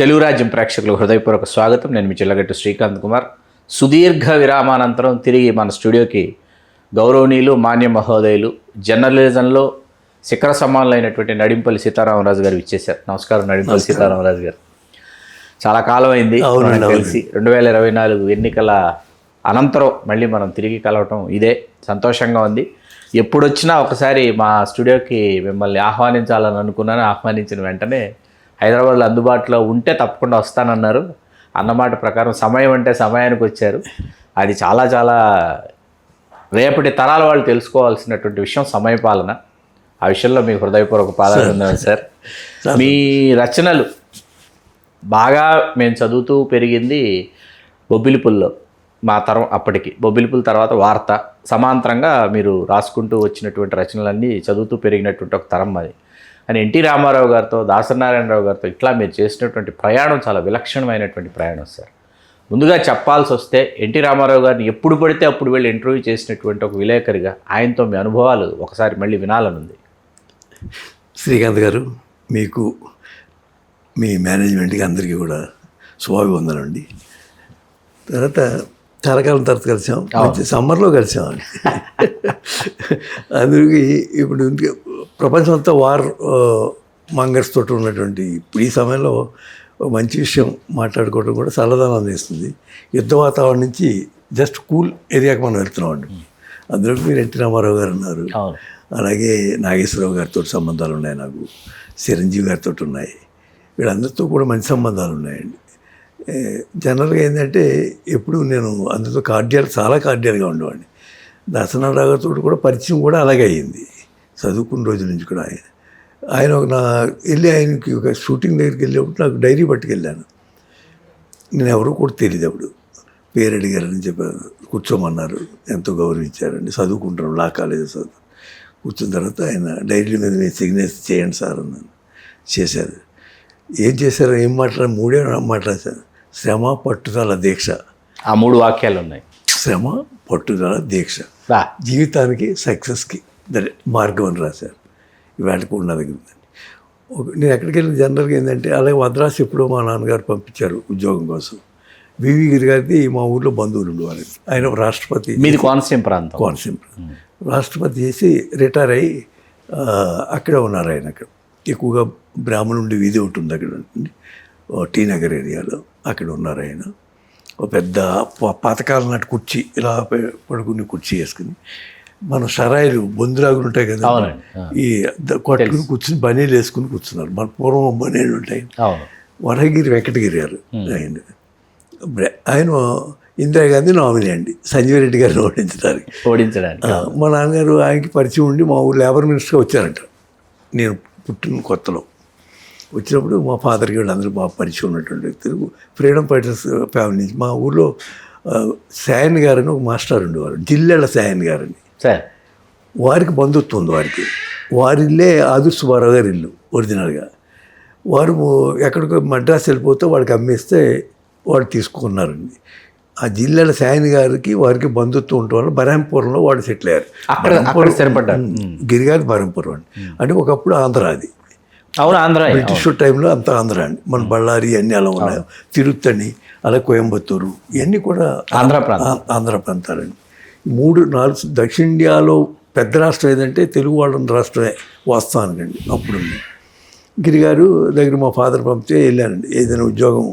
తెలుగు రాజ్యం ప్రేక్షకులకు హృదయపూర్వక స్వాగతం. నేను మీ చిల్లగట్టు శ్రీకాంత్ కుమార్. సుదీర్ఘ విరామానంతరం తిరిగి మన స్టూడియోకి గౌరవనీయులు, మాన్య మహోదయులు, జర్నలిజంలో శిఖర సమానులైనటువంటి నడింపల్లి సీతారామరాజు గారు ఇచ్చేశారు. నమస్కారం నడింపల్లి సీతారామరాజు గారు. చాలా కాలం అయింది కలిసి. 2024 ఎన్నికల అనంతరం మళ్ళీ మనం తిరిగి కలవటం ఇదే సంతోషంగా ఉంది. ఎప్పుడొచ్చినా ఒకసారి మా స్టూడియోకి మిమ్మల్ని ఆహ్వానించాలని అనుకున్నాను. ఆహ్వానించిన వెంటనే హైదరాబాద్లో అందుబాటులో ఉంటే తప్పకుండా వస్తానన్నారు. అన్నమాట ప్రకారం సమయం అంటే సమయానికి వచ్చారు. అది చాలా చాలా రేపటి తరాల వాళ్ళు తెలుసుకోవాల్సినటువంటి విషయం సమయపాలన. ఆ విషయంలో మీకు హృదయపూర్వక పాదాభివందనాలు సార్. మీ రచనలు బాగా మేము చదువుతూ పెరిగింది బొబ్బిలిపుల్లో. మా తరం అప్పటికి బొబ్బిలిపుల్ తర్వాత వార్త, సమాంతరంగా మీరు రాసుకుంటూ వచ్చినటువంటి రచనలన్నీ చదువుతూ పెరిగినటువంటి ఒక తరం అది. అని ఎన్టీ రామారావు గారితో, దాసనారాయణరావు గారితో ఇట్లా మీరు చేసినటువంటి ప్రయాణం చాలా విలక్షణమైనటువంటి ప్రయాణం సార్. ముందుగా చెప్పాల్సి వస్తే ఎన్టీ రామారావు గారిని ఎప్పుడు పడితే అప్పుడు వెళ్ళి ఇంటర్వ్యూ చేసినటువంటి ఒక విలేకరిగా ఆయనతో మీ అనుభవాలు ఒకసారి మళ్ళీ వినాలనుంది. శ్రీకాంత్ గారు, మీకు మీ మేనేజ్మెంట్కి అందరికీ కూడా శుభాభివందనండి. తర్వాత చాలా కాలం తర్వాత కలిసాం, మంచి సమ్మర్లో కలిసామండి. అందరికీ ఇప్పుడు ప్రపంచం అంతా వార్ మంగర్స్ తోటి ఉన్నటువంటి ఇప్పుడు ఈ సమయంలో మంచి విషయం మాట్లాడుకోవడం కూడా చల్లదనం అందిస్తుంది. యుద్ధ వాతావరణం నుంచి జస్ట్ కూల్ ఏరియాకి మనం వెళ్తున్నాం అండి. అందులో మీరు ఎన్టీ రామారావు గారు ఉన్నారు, అలాగే నాగేశ్వరరావు గారితో సంబంధాలు ఉన్నాయి, నాకు చిరంజీవి గారితో ఉన్నాయి. వీళ్ళందరితో కూడా మంచి సంబంధాలు ఉన్నాయండి. జనరల్గా ఏంటంటే ఎప్పుడు నేను అందరితో చాలా కార్డియల్గా ఉండేవాడిని. దర్శనారావు గారితో కూడా పరిచయం కూడా అలాగే అయ్యింది చదువుకున్న రోజుల నుంచి కూడా. ఆయన ఆయనకి ఒక షూటింగ్ దగ్గరికి వెళ్ళేప్పుడు నాకు డైరీ పట్టుకెళ్ళాను. నేను ఎవరో కూడా తెలియదు. అప్పుడు పేరు అడిగారని చెప్పారు, కూర్చోమన్నారు, ఎంతో గౌరవించారండి. చదువుకుంటాను, లా కాలేజ్ చదువు. కూర్చున్న తర్వాత ఆయన డైరీ మీద మీరు సిగ్నేచర్ చేయండి సార్ అన్నాను. చేశారు. ఏం చేశారు, ఏం మాట్లాడారు, 3 మాట్లాడారు. శ్రమ, పట్టుదల, దీక్ష. ఆ 3 వాక్యాలు ఉన్నాయి. శ్రమ, పట్టుదల, దీక్ష జీవితానికి సక్సెస్కి మార్గం అని రాశారు. ఇవాళకు ఉన్నది. నేను ఎక్కడికి వెళ్ళిన జనరల్గా ఏంటంటే, అలాగే మద్రాసు ఎప్పుడో మా నాన్నగారు పంపించారు ఉద్యోగం కోసం. వివి గిరి గారిది మా ఊళ్ళో బంధువులు ఉండేవారు. ఆయన రాష్ట్రపతి, మీది కోనసీమ ప్రాంతం. రాష్ట్రపతి చేసి రిటైర్ అయ్యి అక్కడే ఉన్నారు ఆయన. అక్కడ ఎక్కువగా బ్రాహ్మణుడి వీధి ఉంటుంది అక్కడ, టీ నగర్ ఏరియాలో. అక్కడ ఉన్నారు ఆయన. ఒక పెద్ద పాతకాలం నాటి కుర్చీ, ఇలా పడుకుని కుర్చీ వేసుకుని, మన సరాయిలు బొందులాగులు ఉంటాయి కదా, ఈ కొట్టుకుని కూర్చుని బనీలు వేసుకుని కూర్చున్నారు. మన పూర్వం బనీలు ఉంటాయి. వరగిరి వెంకటగిరి గారు ఆయన ఇందిరాగాంధీ నామినీ అండి, సంజయ్ రెడ్డి గారిని ఓడించడానికి. మా నాన్నగారు ఆయనకి పరిచయం ఉండి మా ఊరు లేబర్ మినిస్టర్గా వచ్చారంట. నేను పుట్టిన కొత్తలో వచ్చినప్పుడు మా ఫాదర్కి వీళ్ళందరూ బాగా పరిచయం ఉన్నటువంటి వ్యక్తులు, ఫ్రీడమ్ ఫైటర్స్ ఫ్యామిలీ నుంచి. మా ఊళ్ళో సాయన్ గారని ఒక మాస్టర్ ఉండేవారు, జిల్లెళ్ళ సాయన్ గారని. వారికి బంధుత్వం ఉంది. వారిల్లే ఆదుర్ సుబ్బారావు గారి ఇల్లు ఒరిజినల్గా. వారు ఎక్కడికో మద్రాసు వెళ్ళిపోతే వాడికి అమ్మేస్తే వాడు తీసుకున్నారండి. ఆ జిల్లాల సాయన్ గారికి వారికి బంధుత్వం ఉండటం వల్ల బరంపురంలో వాడు సెటిల్ అయ్యారు. గిరిగారి బరంపురం అండి. అంటే ఒకప్పుడు ఆంధ్ర, అది ఆంధ్ర, బ్రిటిష్ టైంలో అంతా ఆంధ్ర అండి. మన బళ్ళారి అన్నీ అలా ఉన్నాయి, తిరుత్తని, అలా కోయంబత్తూరు, ఇవన్నీ కూడా ఆంధ్ర ప్రాంతాలండి. 3-4 దక్షిణ ఇండియాలో పెద్ద రాష్ట్రం ఏదంటే తెలుగు వాళ్ళ రాష్ట్రమే వాస్తవానికండి. అప్పుడు గిరిగారు దగ్గర మా ఫాదర్ పంపితే వెళ్ళానండి. ఏదైనా ఉద్యోగం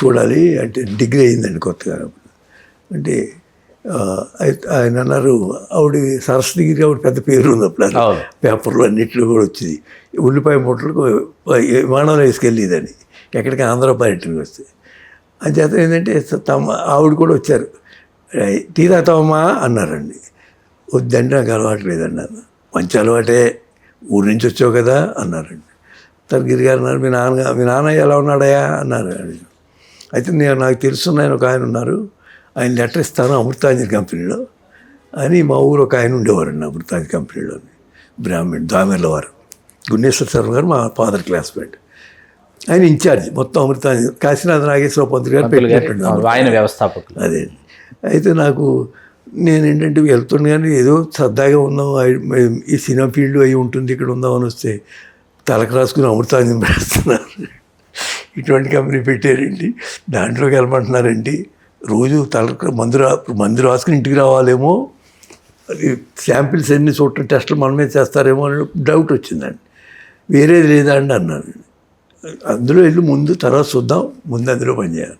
చూడాలి అంటే, డిగ్రీ అయిందండి కొత్తగా. అంటే ఆయన అన్నారు, ఆవిడ సరస్వతిగిరి, ఆవిడ పెద్ద పేరు ఉంది అప్పుడు, పేపర్లు అన్నింటిలో కూడా వచ్చింది. ఉల్లిపాయ మూటలకు విమానంలో వేసుకెళ్ళేదని, ఎక్కడికి ఆంధ్ర పర్యటనకి వస్తే. అంచేత ఏంటంటే ఆవిడ కూడా వచ్చారు. టీ తాగుతామా అన్నారండి. వద్దండి, నాకు అలవాటు లేదన్నారు. మంచి అలవాటే, ఊరి నుంచి వచ్చావు కదా అన్నారండి. గిరి గారు అన్నారు, మీ నాన్న ఎలా ఉన్నాడయా అన్నారు. అయితే నాకు తెలుసున్న ఒక ఆయన ఉన్నారు, ఆయన లెటర్ ఇస్తాను అమృతాంజలి కంపెనీలో అని. మా ఊరు ఒక ఆయన ఉండేవారండి అమృతాంజలి కంపెనీలో, బ్రాహ్మణ్, దామెర్ల వారు. గున్నేశ్వర శర్మ గారు మా ఫాదర్ క్లాస్మేట్. ఆయన ఇన్ఛార్జ్ మొత్తం అమృతాంజలి. కాశీనాథ నాగేశ్వర పంతులు గారు పెట్టినట్టు ఆయన వ్యవస్థాపకులు. అదే. అయితే నేనేంటంటే వెళ్తున్నా కానీ ఏదో సరదాగా ఉందాం, ఈ సినిమా ఫీల్డ్ అయి ఉంటుంది, ఇక్కడ ఉందామని వస్తే తలకు రాసుకుని అమృతాంజలి పెడుతున్నారు. ఇటువంటి కంపెనీ పెట్టారండి, దాంట్లోకి వెళ్ళమంటున్నారండి, రోజు మందు రాసుకుని ఇంటికి రావాలేమో, అది శాంపిల్స్ అన్ని చోట్ల టెస్టులు మనమే చేస్తారేమో అని డౌట్ వచ్చిందండి. వేరేది లేదా అండి అన్నాను. అందులో వెళ్ళి ముందు తర్వాత చూద్దాం, ముందు అందులో పనిచేయాలి.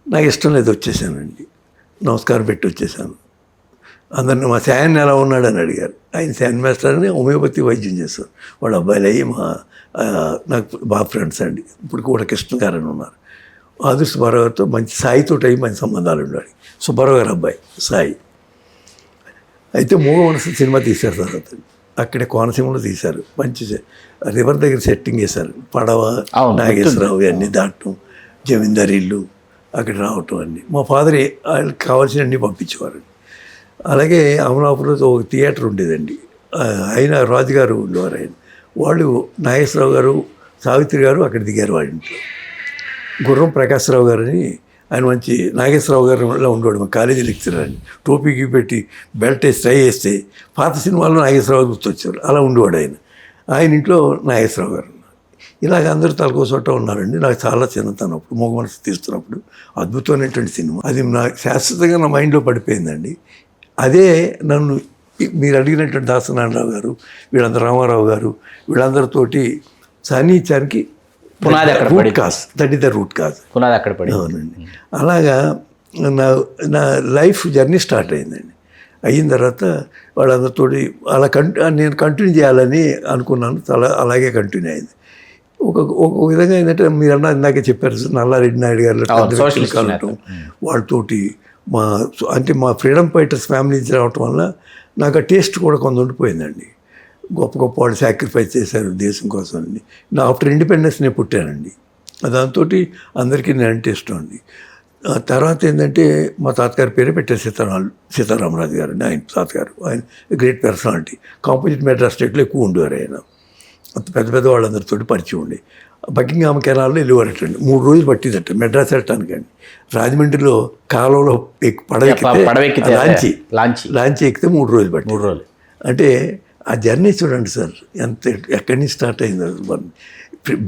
నాకు ఇష్టం లేదు, వచ్చేసానండి. నమస్కారం పెట్టి వచ్చేసాను. అందరిని మా శాయన్ ఎలా ఉన్నాడని అడిగారు. ఆయన శాయన్ మాస్టర్ అని హోమియోపతి వైద్యం చేస్తారు. వాళ్ళ అబ్బాయిలు అయ్యి నాకు బాగా ఫ్రెండ్స్ అండి. ఇప్పుడు కూడా కృష్ణ గారు అని ఉన్నారు. ఆదుర్ సుబ్బారావు గారితో మంచి సాయితో అయ్యి మంచి సంబంధాలు ఉండాలి. సుబ్బారావు గారు అబ్బాయి సాయి. అయితే మూగ మనసు సినిమా తీశారు తర్వాత. అక్కడే కోనసీమలో తీశారు. మంచి రివర్ దగ్గర సెట్టింగ్ వేశారు. పడవ, నాగేశ్వరరావు అన్నీ దాటం, జమీందారు ఇల్లు అక్కడ రావటం అన్నీ. మా ఫాదర్ వాళ్ళకి కావాల్సినవన్నీ పంపించేవారు. అలాగే అమలాపురంలో ఒక థియేటర్ ఉండేదండి. ఆయన రాజుగారు ఉండేవారు. ఆయన వాళ్ళు నాగేశ్వరరావు గారు, సావిత్రి గారు అక్కడ దిగారు వాళ్ళ ఇంట్లో. గుర్రం ప్రకాశ్రావు గారని ఆయన మంచి నాగేశ్వరరావు గారిలో ఉండేవాడు. మా కాలేజీ లెక్చరర్ అని. టోపీకి పెట్టి బెల్ట్ వేసి ట్రై చేస్తే పాత సినిమాల్లో నాగేశ్వరరావు గుర్తొచ్చారు. అలా ఉండేవాడు ఆయన. ఆయన ఇంట్లో నాగేశ్వరరావు గారు. ఇలాగ అందరూ తలకో చోట ఉన్నారండి. నాకు చాలా చిన్నతనం అప్పుడు మూగ మనసు తీస్తున్నప్పుడు అద్భుతమైనటువంటి సినిమా. అది నాకు శాశ్వతంగా నా మైండ్లో పడిపోయిందండి. అదే నన్ను మీరు అడిగినటువంటి దాసనారాయణరావు గారు, వీళ్ళందరూ రామారావు గారు, వీళ్ళందరితోటి సాన్నిధ్యానికి పునాది అక్కడ root cause, that is the root cause. పునాది అక్కడ పడి. అవునండి. అలాగా నా లైఫ్ జర్నీ స్టార్ట్ అయిందండి. అయిన తర్వాత వాళ్ళందరితోటి అలా నేను కంటిన్యూ చేయాలని అనుకున్నాను. అలాగే కంటిన్యూ అయింది. ఒక విధంగా ఏంటంటే మీరు అన్న ఇందాకే చెప్పారు, నల్లారెడ్డి నాయుడు గారు కలవటం, వాళ్ళతోటి మా ఫ్రీడమ్ ఫైటర్స్ ఫ్యామిలీ నుంచి రావటం వల్ల నాకు ఆ టేస్ట్ కూడా కొంత ఉండిపోయిందండి. గొప్ప గొప్ప వాళ్ళు సాక్రిఫైస్ చేశారు దేశం కోసం అండి. నా ఆఫ్టర్ ఇండిపెండెన్స్ నేను పుట్టానండి. దాంతో అందరికీ నేను అంటే ఇష్టం అండి. తర్వాత ఏంటంటే మా తాతగారి పేరే పెట్టారు సీతారామరాజు గారు అండి. ఆయన తాతగారు ఆయన గ్రేట్ పర్సనాలిటీ. కాంపోజిట్ మెడ్రాస్ స్టేట్లో ఎక్కువ ఉండేవారు ఆయన. పెద్ద పెద్ద వాళ్ళందరితో పరిచయం ఉండి బకింగ్హామ్ కెనాల్లో వెళ్ళేవారటండి. 3 రోజులు పట్టిదట మెడ్రాస్ వెళ్ళటానికి అండి. రాజమండ్రిలో కాలంలో పడవెక్కితే లాంచీ ఎక్కితే 3 రోజులు పట్టి. 3 రోజులు అంటే ఆ జర్నీ చూడండి సార్, ఎక్కడి నుంచి స్టార్ట్ అయింది.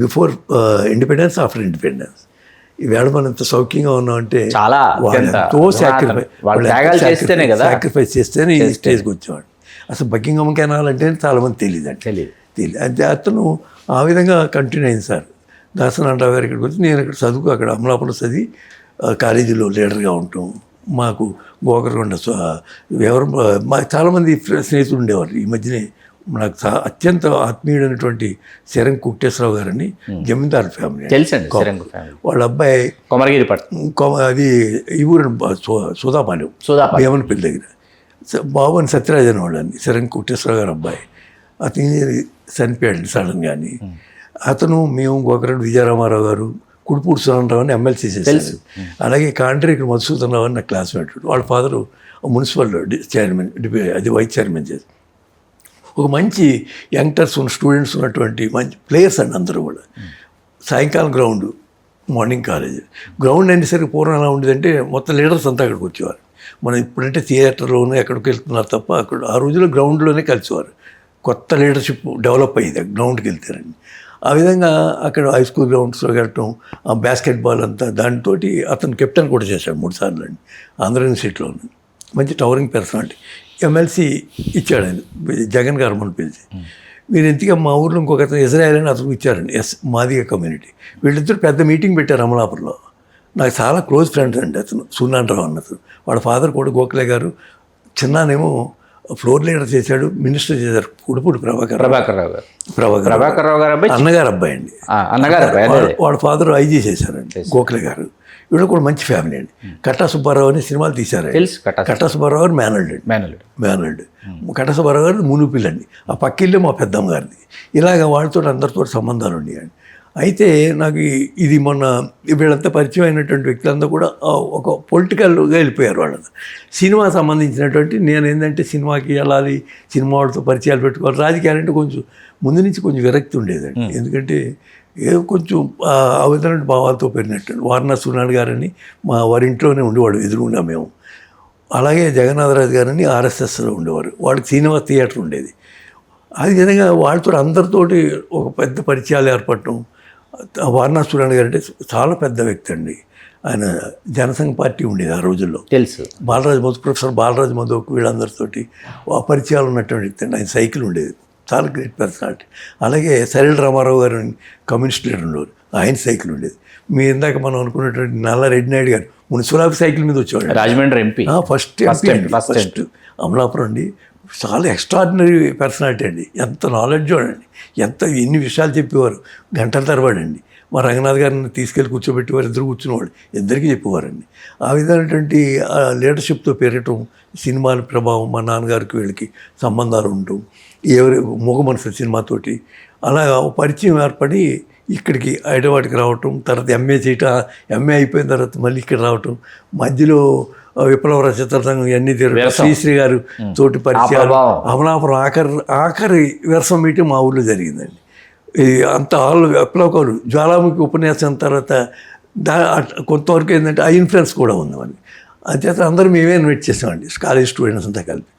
Before independence, after independence. ఈవేళ మనం ఇంత సౌఖ్యంగా ఉన్నామంటే చాలా ఎంతో సాక్రిఫైస్ చేస్తేనే ఈ స్టేజ్కి వచ్చేవాడు. అసలు బకింగ్హామ్ కెనాల్ అంటే చాలామంది తెలియదు. అంటే అతను ఆ విధంగా కంటిన్యూ అయింది సార్. దాసనారాయణరావు గారు ఇక్కడికి వచ్చి నేను ఇక్కడ చదువుకు అక్కడ అమలాపురం చదివి కాలేజీలో లీడర్గా ఉంటాం. మాకు గోకరకొండ ఎవరు చాలామంది స్నేహితులు ఉండేవారు. ఈ మధ్యనే నాకు అత్యంత ఆత్మీయుడైనటువంటి శరం కుట్టేశ్వరరావు గారని జమీందారు ఫ్యామిలీ తెలుసండి. వాళ్ళ అబ్బాయి కొమరగిరి అది ఈ ఊరు సుధాపాలెం భీమనపల్లి దగ్గర బాబుని సత్యరాజు అని వాళ్ళని శరం కుట్టేశ్వరరావు గారు అబ్బాయి. అతను చనిపోయాడు సడన్ కానీ. అతను మేము గోకరెడ్డి విజయరామారావు గారు, కుడిపూడి సురేంద్రరావు అని ఎమ్మెల్సీ చేశారు. అలాగే కాంట్రాక్టర్ మధుసూదనరావు అని నా క్లాస్మేట్. వాళ్ళ ఫాదరు మున్సిపల్ చైర్మన్, అది వైస్ చైర్మన్ చేసి ఒక మంచి యంగ్టర్స్ స్టూడెంట్స్ ఉన్నటువంటి మంచి ప్లేయర్స్ అండి అందరూ కూడా. సాయంకాలం గ్రౌండ్, మార్నింగ్ కాలేజ్. గ్రౌండ్ అనేసరికి పూర్వం ఎలా ఉండేదంటే మొత్తం లీడర్స్ అంతా అక్కడికి వచ్చేవారు. మనం ఇప్పుడంటే థియేటర్లోనే ఎక్కడికి వెళ్తున్నారు తప్ప అక్కడ ఆ రోజుల్లో గ్రౌండ్లోనే కలిసేవారు. కొత్త లీడర్షిప్ డెవలప్ అయ్యేది గ్రౌండ్కి వెళ్తారండి. ఆ విధంగా అక్కడ హై స్కూల్ గ్రౌండ్స్లో వెళ్ళటం, ఆ బాస్కెట్బాల్ అంతా దాంతో అతను కెప్టెన్ కూడా చేశాడు 3 సార్లు అండి ఆంధ్ర యూనివర్సిటీలో. మంచి టవరింగ్ పర్సనాలిటీ. ఎమ్మెల్సీ ఇచ్చాడు ఆయన, జగన్ గారు మనం పిలిచి. మీరు ఇంతగా మా ఊర్లో ఇంకొక అతను ఇజ్రాయల్ అని అతను ఇచ్చారండి, మాదిగ కమ్యూనిటీ. వీళ్ళిద్దరు పెద్ద మీటింగ్ పెట్టారు అమలాపురంలో. నాకు చాలా క్లోజ్ ఫ్రెండ్స్ అండి అతను, సున్నారావు అన్నతను. వాళ్ళ ఫాదర్ కూడా గోఖలే గారు. చిన్నానేమో ఫ్లోర్ లీడర్ చేశాడు, మినిస్టర్ చేశారు కుడిపూడి ప్రభాకర్ రావు గారు అన్నగారు అబ్బాయి అండి. వాళ్ళ ఫాదర్ ఐజీ చేశారండి గోఖలే గారు. వీళ్ళు కూడా మంచి ఫ్యామిలీ అండి. కట్టా సుబ్బారావు అని సినిమాలు తీశారు. కట్టా సుబ్బారావు గారు మేనల్డ్. కట్టా సుబ్బారావు గారు మునుపిల్లి అండి. ఆ పక్కిల్లే మా పెద్దమ్మ గారిది. ఇలాగ వాళ్ళతో అందరితో సంబంధాలు ఉండేయండి. అయితే నాకు ఇది మొన్న వీళ్ళంతా పరిచయం అయినటువంటి వ్యక్తులంతా కూడా ఒక పొలిటికల్గా వెళ్ళిపోయారు. వాళ్ళంతా సినిమా సంబంధించినటువంటి, నేను ఏంటంటే సినిమాకి వెళ్ళాలి, సినిమా వాళ్ళతో పరిచయాలు పెట్టుకోవాలి. రాజకీయాలంటే కొంచెం ముందు నుంచి కొంచెం విరక్తి ఉండేదండి. ఎందుకంటే ఏదో కొంచెం ఆ విధమైన భావాలతో పెరిగినట్టు. వారణాసి సునాడు గారని మా వారి ఇంట్లోనే ఉండేవాడు, ఎదురుగుండా మేము. అలాగే జగన్నాథరాజు గారని ఆర్ఎస్ఎస్లో ఉండేవారు. వాళ్ళకి శ్రీనివాస్ థియేటర్ ఉండేది. ఆ విధంగా వాళ్ళతో అందరితోటి ఒక పెద్ద పరిచయాలు ఏర్పడటం. వారణాసి సూర్యనారాయణ గారు అంటే చాలా పెద్ద వ్యక్తి అండి. ఆయన జనసంఘ పార్టీ ఉండేది ఆ రోజుల్లో. తెలుసు. బాలరాజు మధు, ప్రొఫెసర్ బాలరాజు మధుకు వీళ్ళందరితోటి పరిచయాలు ఉన్నటువంటి వ్యక్తి అండి. ఆయన సైకిల్ ఉండేది, చాలా గ్రేట్ పర్సనాలిటీ. అలాగే సరిల్ రామారావు గారు కమ్యూనిస్ట్ లీడర్ ఉండేవారు, ఆయన సైకిల్ ఉండేది. మీ ఇందాక మనం అనుకున్నటువంటి నల్ల రెడ్డి నాయుడు గారు మున్సిపల్ ఆఫీస్ సైకిల్ మీద వచ్చేవాడు. రాజమండ్రి ఎంపీ, ఫస్ట్ అమలాపురం అండి. చాలా ఎక్స్ట్రాడినరీ పర్సనాలిటీ అండి. ఎంత నాలెడ్జ్ అండి, ఎన్ని విషయాలు చెప్పేవారు గంటల తరబడి అండి. మా రంగనాథ్ గారిని తీసుకెళ్ళి కూర్చోబెట్టేవారు, ఇద్దరు కూర్చునేవాళ్ళు, ఇద్దరికీ చెప్పేవారండి. ఆ విధమైనటువంటి లీడర్షిప్తో పెరగటం, సినిమాల ప్రభావం, మా నాన్నగారికి వీళ్ళకి సంబంధాలు ఉండటం, మూగ మనసు సినిమాతోటి అలా పరిచయం ఏర్పడి ఇక్కడికి హైదరాబాద్కి రావటం, తర్వాత ఎంఏ చేయటం, ఎంఏ అయిపోయిన తర్వాత మళ్ళీ ఇక్కడ రావటం, మధ్యలో విప్లవ రచయితల సంఘం ఇవన్నీ తిరగడం, శ్రీశ్రీ గారు తోటి పరిచయాలు, అమలాపురం ఆఖరి విరసం మీటింగ్ మా ఊళ్ళో జరిగిందండి. అంత ఆల్ విప్లవకాలు జ్వాలాముఖి ఉపన్యాసం తర్వాత కొంతవరకు ఏంటంటే ఆ ఇన్ఫ్లుయెన్స్ కూడా ఉంది మనకి. అంచేత అందరూ మేమే ఇన్వైట్ చేసామండి, కాలేజ్ స్టూడెంట్స్ అంతా కలిపి.